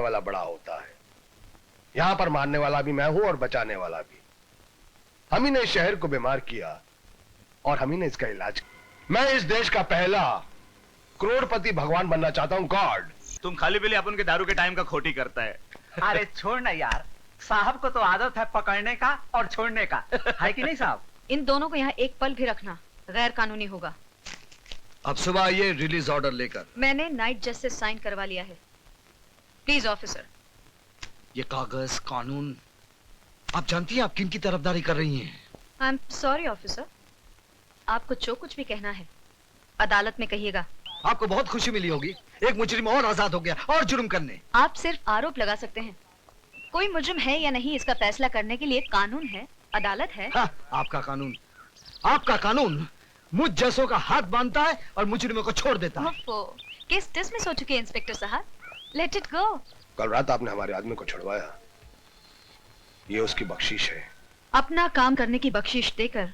वाला बड़ा होता है। यहां पर मारने वाला भी मैं हूं और बचाने वाला भी। हम ही ने इस शहर को बीमार किया और हम ही ने इसका इलाज किया। मैं इस देश का पहला करोड़पति भगवान बनना चाहता हूं। गॉड। तुम खाली पीली अपन के दारू के टाइम का खोटी करता है। अरे छोड़ ना यार, साहब को तो आदत है पकड़ने का और छोड़ने का, है कि नहीं साहब? इन दोनों को यहाँ एक पल भी रखना गैर कानूनी होगा। अब सुबह आइए रिलीज ऑर्डर लेकर। मैंने नाइट जस्टिस साइन करवा लिया है। Please officer. ये कागज कानून, आप जानती हैं आप किन की तरफदारी कर रही हैं? आई एम सॉरी ऑफिसर, आपको जो कुछ भी कहना है अदालत में कहिएगा। आपको बहुत खुशी मिली होगी, एक मुजरिम और आजाद हो गया और जुर्म करने। आप सिर्फ आरोप लगा सकते हैं, कोई मुजरिम है या नहीं इसका फैसला करने के लिए कानून है, अदालत है। हाँ, आपका कानून मुझ जैसों का हाथ बांधता है और मुजरिमों को छोड़ देता है। केस डिसमिस हो चुके हैं इंस्पेक्टर साहब, लेट इट गो। कल रात आपने हमारे आदमी को छुड़वाया, ये उसकी बख्शीश है। अपना काम करने की बख्शीश देकर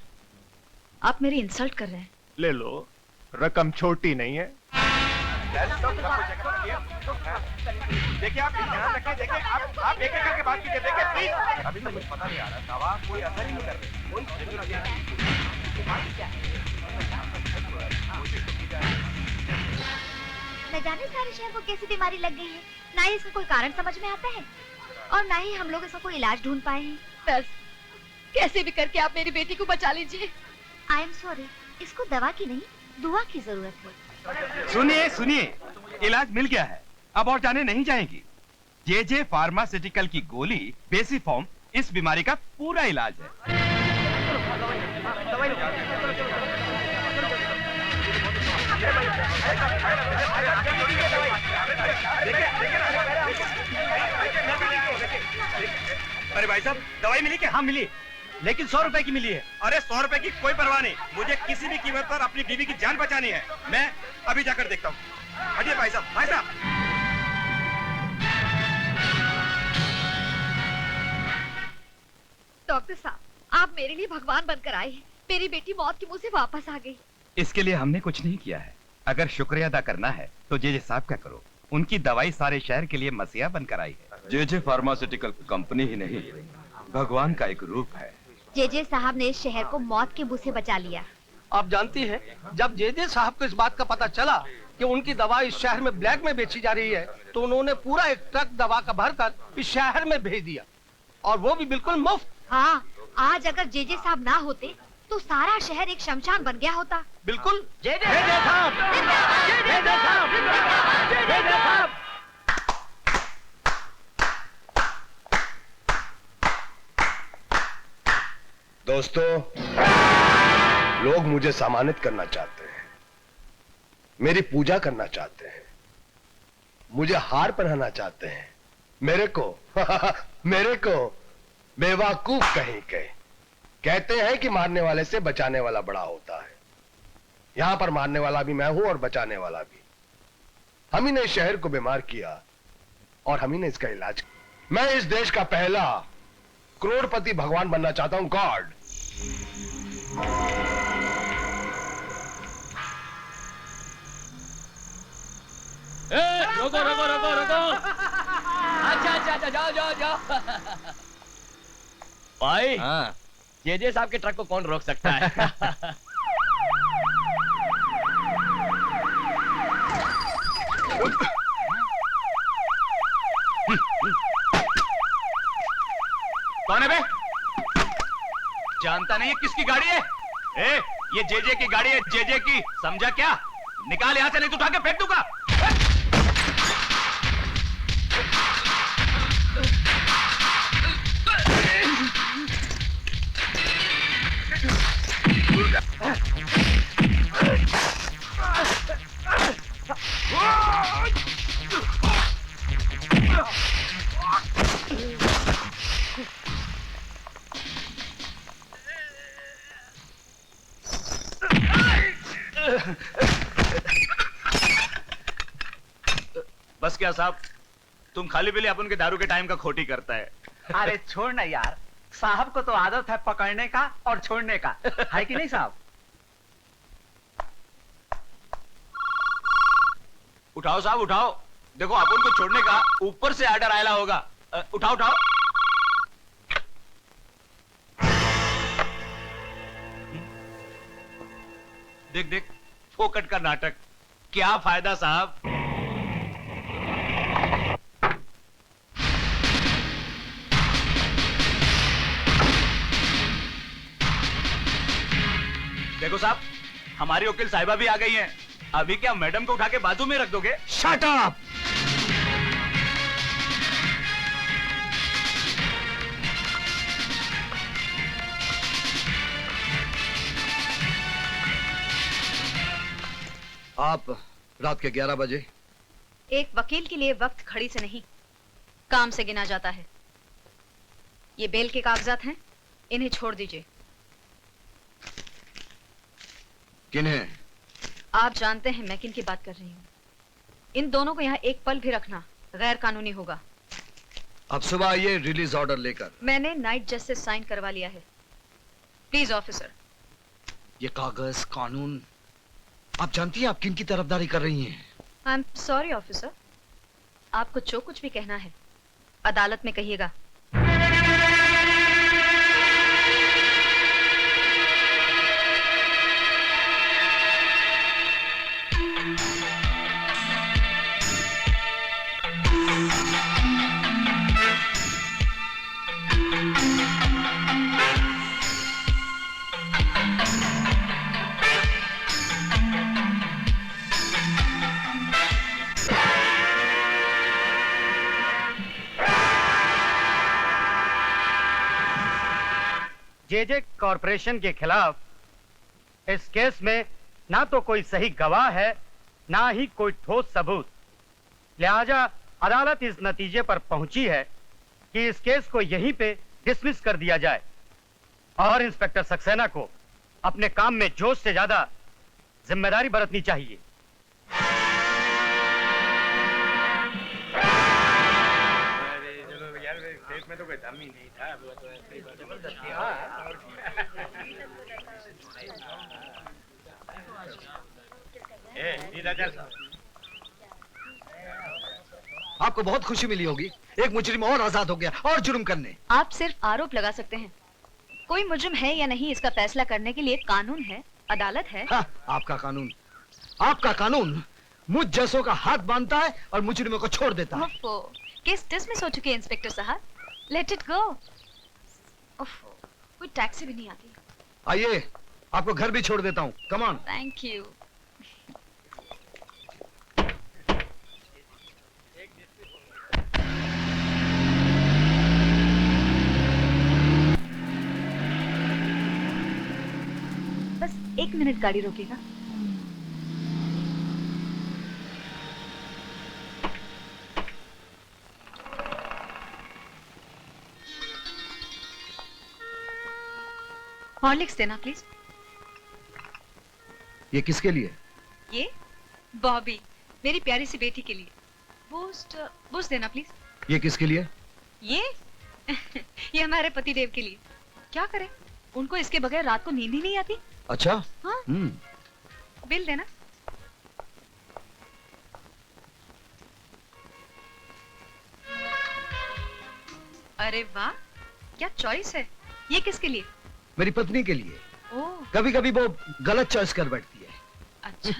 आप मेरी इंसल्ट कर रहे हैं। ले लो, रकम छोटी नहीं है। देखिए आप ध्यान रखें, देखिए आप एक एक करके बात कीजिए, देखिए प्लीज। अभी तो कुछ पता नहीं आ रहा, दवा कोई असर ही नहीं कर रही। न जाने सारे शहर को कैसी बीमारी लग गई है, ना ही इसका कोई कारण समझ में आता है और ना ही हम लोग इसका कोई इलाज ढूंढ पाए हैं। बस कैसे भी करके आप मेरी बेटी को बचा लीजिए। आई एम सॉरी, इसको दवा की नहीं दुआ की जरूरत है। सुनिए, इलाज मिल गया है, अब और जाने नहीं जाएंगी। जे फार्मास्यूटिकल की गोली बेसिफॉर्म इस बीमारी का पूरा इलाज है। अरे भाई साहब, दवाई मिली क्या? हाँ मिली, लेकिन 100 रुपए की मिली है। अरे 100 रुपए की कोई परवाह नहीं, मुझे किसी भी कीमत पर अपनी बीवी की जान बचानी है। मैं अभी जाकर देखता हूँ। हटिए भाई साहब, भाई साहब। डॉक्टर साहब, आप मेरे लिए भगवान बनकर आए हैं। मेरी बेटी मौत के मुंह से वापस आ गई। इसके लिए हमने कुछ नहीं किया है, अगर शुक्रिया अदा करना है तो जे साहब क्या करो, उनकी दवाई सारे शहर के लिए मसीहा बनकर आई है। जे फार्मास्यूटिकल कंपनी ही नहीं, भगवान का एक रूप है। जे साहब ने इस शहर को मौत के मुंह से बचा लिया। आप जानती हैं, जब जे साहब को इस बात का पता चला कि उनकी दवा इस शहर में ब्लैक में बेची जा रही है, तो उन्होंने पूरा एक ट्रक दवा का भरकर इस शहर में भेज दिया, और वो भी बिल्कुल मुफ्त। हाँ, आज अगर जे साहब ना होते तो सारा शहर एक शमशान बन गया होता। बिल्कुल। जय साहब, जय साहब। दोस्तों, लोग मुझे सम्मानित करना चाहते हैं, मेरी पूजा करना चाहते हैं, मुझे हार पहनाना चाहते हैं। मेरे को बेवकूफ कहीं के। कहते हैं कि मारने वाले से बचाने वाला बड़ा होता है। यहां पर मारने वाला भी मैं हूं और बचाने वाला भी। हम ही ने इस शहर को बीमार किया और हम ही ने इसका इलाज किया। मैं इस देश का पहला करोड़पति भगवान बनना चाहता हूं। गॉड। रोको। अच्छा, जाओ। भाई, हाँ। जे साहब के ट्रक को कौन रोक सकता है? कौन है बे? जानता नहीं है किसकी गाड़ी है? ये जे की गाड़ी है, जे की, समझा क्या? निकाल यहां से, नहीं तो उठा के फेंक दूंगा। बस क्या साहब, तुम खाली पीली अपन के दारू के टाइम का खोटी करता है। अरे छोड़ ना यार, साहब को तो आदत है पकड़ने का और छोड़ने का, है कि नहीं साहब? उठाओ साहब, उठाओ। देखो अपन को छोड़ने का ऊपर से आर्डर आया होगा। उठाओ उठाओ। देख देख फोकट का नाटक। क्या फायदा साहब। देखो साहब, हमारी वकील साहिबा भी आ गई हैं। अभी क्या मैडम को उठा के बाजू में रख दोगे? Shut up. आप रात के 11 बजे एक वकील के लिए वक्त घड़ी से नहीं, काम से गिना जाता है। ये बेल के कागजात हैं, इन्हें छोड़ दीजिए। किन्हें? आप जानते हैं मैं किन की बात कर रही हूँ। इन दोनों को यहाँ एक पल भी रखना गैर कानूनी होगा। अब सुबह आइए रिलीज ऑर्डर लेकर। मैंने नाइट जज से साइन करवा लिया है। Please officer. ये कागज कानून, आप जानती हैं आप किन की तरफदारी कर रही हैं? आई एम सॉरी ऑफिसर, आपको जो कुछ भी कहना है अदालत में कहिएगा। जेजे कॉरपोरेशन के खिलाफ इस केस में ना तो कोई सही गवाह है, ना ही कोई ठोस सबूत। लिहाजा अदालत इस नतीजे पर पहुंची है कि इस केस को यहीं पे डिसमिस कर दिया जाए और इंस्पेक्टर सक्सेना को अपने काम में जोश से ज्यादा जिम्मेदारी बरतनी चाहिए। में तो कोई दम ही नहीं था। आपको बहुत खुशी मिली होगी, एक मुजरिम और आजाद हो गया और जुर्म करने। आप सिर्फ आरोप लगा सकते हैं, कोई मुजरिम है या नहीं इसका फैसला करने के लिए कानून है, अदालत है। हाँ, आपका कानून मुझ जैसों का हाथ बांधता है और मुजरिमों को छोड़ देता है। केस डिसमिस हो चुके हैं इंस्पेक्टर साहब, लेट इट गो। कोई टैक्सी भी नहीं आती। आइए, आपको घर भी छोड़ देता हूँ। Come on. Thank you. बस 1 मिनट गाड़ी रोकेगा। हॉर्लिक्स देना प्लीज। ये किसके लिए? ये बॉबी, मेरी प्यारी सी बेटी के लिए। बूस्ट देना प्लीज। ये किसके लिए? ये ये हमारे पति देव के लिए। क्या करें, उनको इसके बगैर रात को नींद ही नहीं आती। अच्छा। हाँ? बिल देना। अरे वाह, क्या चॉइस है। ये किसके लिए? मेरी पत्नी के लिए। ओह, कभी कभी वो गलत चॉइस कर बैठती है। अच्छा।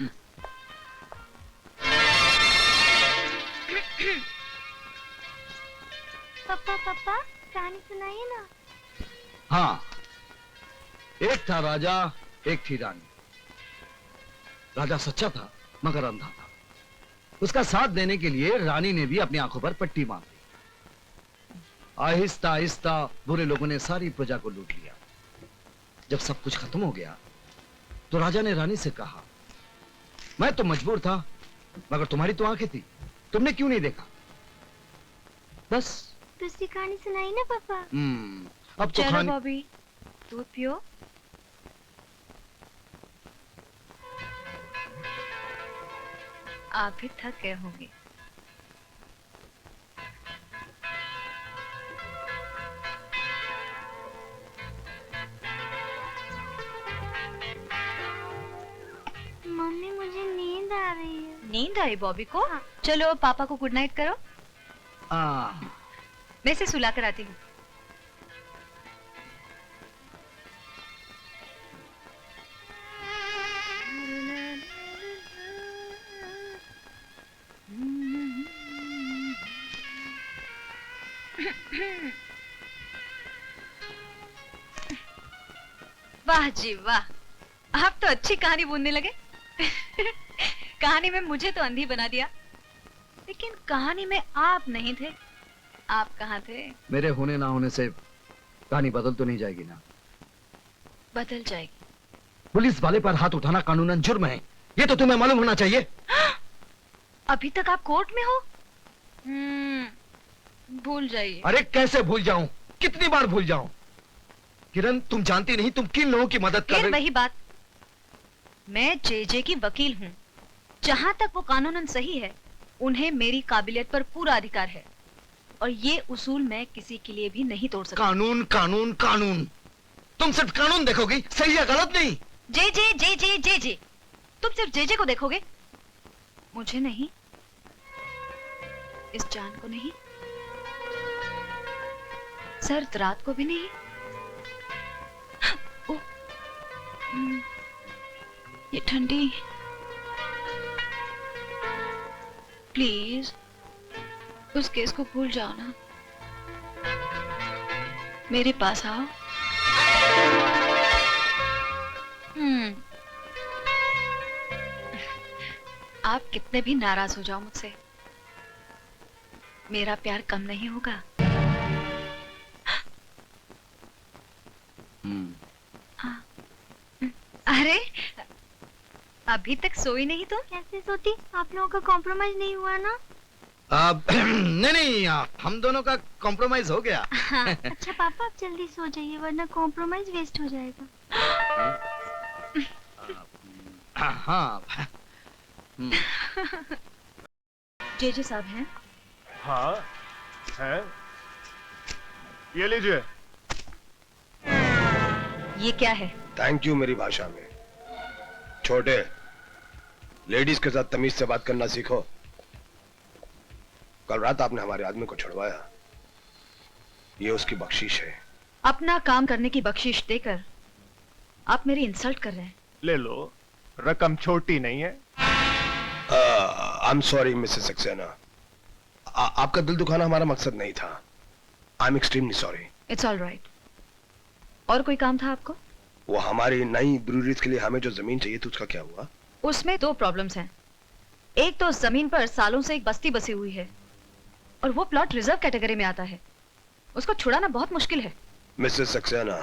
पापा पापा कहानी सुनाइए ना। हाँ, एक था राजा, एक थी रानी। राजा सच्चा था मगर अंधा था। उसका साथ देने के लिए रानी ने भी अपनी आंखों पर पट्टी बांध ली। आहिस्ता आहिस्ता बुरे लोगों ने सारी प्रजा को लूट लिया। जब सब कुछ खत्म हो गया तो राजा ने रानी से कहा, मैं तो मजबूर था मगर तुम्हारी तो आंखें थी, तुमने क्यों नहीं देखा? बस। दूसरी कहानी सुनाई ना पापा। अब तो चलो बॉबी, दूध पियो। आप भी थक गए होंगे। मम्मी मुझे नींद आ रही है। नींद नींद आई बॉबी को? चलो पापा को गुड नाइट करो। मैं इसे सुला कर आती हूँ। वाह जी वाह, आप तो अच्छी कहानी बुनने लगे। कहानी में मुझे तो अंधी बना दिया, लेकिन कहानी में आप नहीं थे। आप कहाँ थे? मेरे होने ना होने से कहानी बदल तो नहीं जाएगी ना? बदल जाएगी। पुलिस वाले पर हाथ उठाना कानूनन जुर्म है, ये तो तुम्हें मालूम होना चाहिए। अभी तक आप कोर्ट में हो? भूल जाइए। अरे कैसे भूल जाऊं, कितनी बार भूल जाऊं? किरण, तुम जानती नहीं तुम किन लोगों की मदद कर रही। वही बात, मैं जेजे की वकील हूँ। जहाँ तक वो कानूनन सही है, उन्हें मेरी काबिलियत पर पूरा अधिकार है, और ये उसूल मैं किसी के लिए भी नहीं तोड़ सकती। कानून कानून कानून, तुम सिर्फ कानून देखोगी, सही या गलत नहीं। जेजे जेजे जेजे, तुम सिर्फ जेजे को देखोगे, मुझे नहीं, इस जान को नहीं, सर्द रात को भी नहीं। ये ठंडी, प्लीज उस केस को भूल जाओ ना, मेरे पास आओ। आप कितने भी नाराज हो जाओ मुझसे, मेरा प्यार कम नहीं होगा। हाँ। अरे अभी तक सोई नहीं तो? कैसे सोती? आप लोगों का कॉम्प्रोमाइज नहीं हुआ ना? नहीं, हम दोनों का कॉम्प्रोमाइज हो गया। हाँ। अच्छा पापा, आप जल्दी सो जाइए वरना कॉम्प्रोमाइज वेस्ट हो जाएगा। हाँ। जेजे साहब हैं? हाँ है, ये लीजिए। ये क्या है? थैंक यू मेरी भाषा में। छोटे, लेडीज के साथ तमीज से बात करना सीखो। कल रात आपने हमारे आदमी को छुड़वाया, ये उसकी बख्शीश है। अपना काम करने की बख्शीश देकर आप मेरी इंसल्ट कर रहे हैं। ले लो, रकम छोटी नहीं है। I am sorry Mrs Saxena, आपका दिल दुखाना हमारा मकसद नहीं था। I am extremely sorry. It's all right. और कोई काम था आपको? वो हमारी नई ब्रूअरीज के लिए हमें जो जमीन चाहिए थी उसका क्या हुआ? उसमें दो प्रॉब्लम्स हैं। एक तो उस जमीन पर सालों से एक बस्ती बसी हुई है, और वो प्लॉट रिजर्व कैटेगरी में आता है। उसको छुड़ाना बहुत मुश्किल है। मिसेस सक्सेना,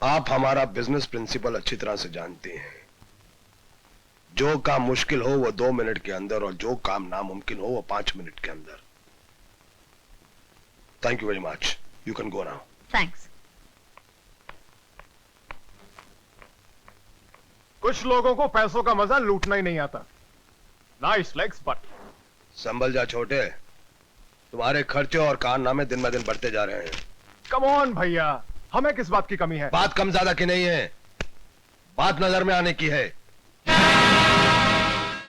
आप हमारा बिजनेस प्रिंसिपल अच्छी तरह से जानती हैं। जो काम मुश्किल हो वो 2 मिनट के अंदर, और जो काम नामुमकिन हो वो 5 मिनट के अंदर। Thank you very much, you can go now. Thanks. कुछ लोगों को पैसों का मजा लूटना ही नहीं आता। Nice legs but. संभल जा छोटे, तुम्हारे खर्चे और कारनामे दिन ब दिन बढ़ते जा रहे हैं। कम ऑन भैया, हमें किस बात की कमी है? बात कम ज्यादा की नहीं है, बात नजर में आने की है।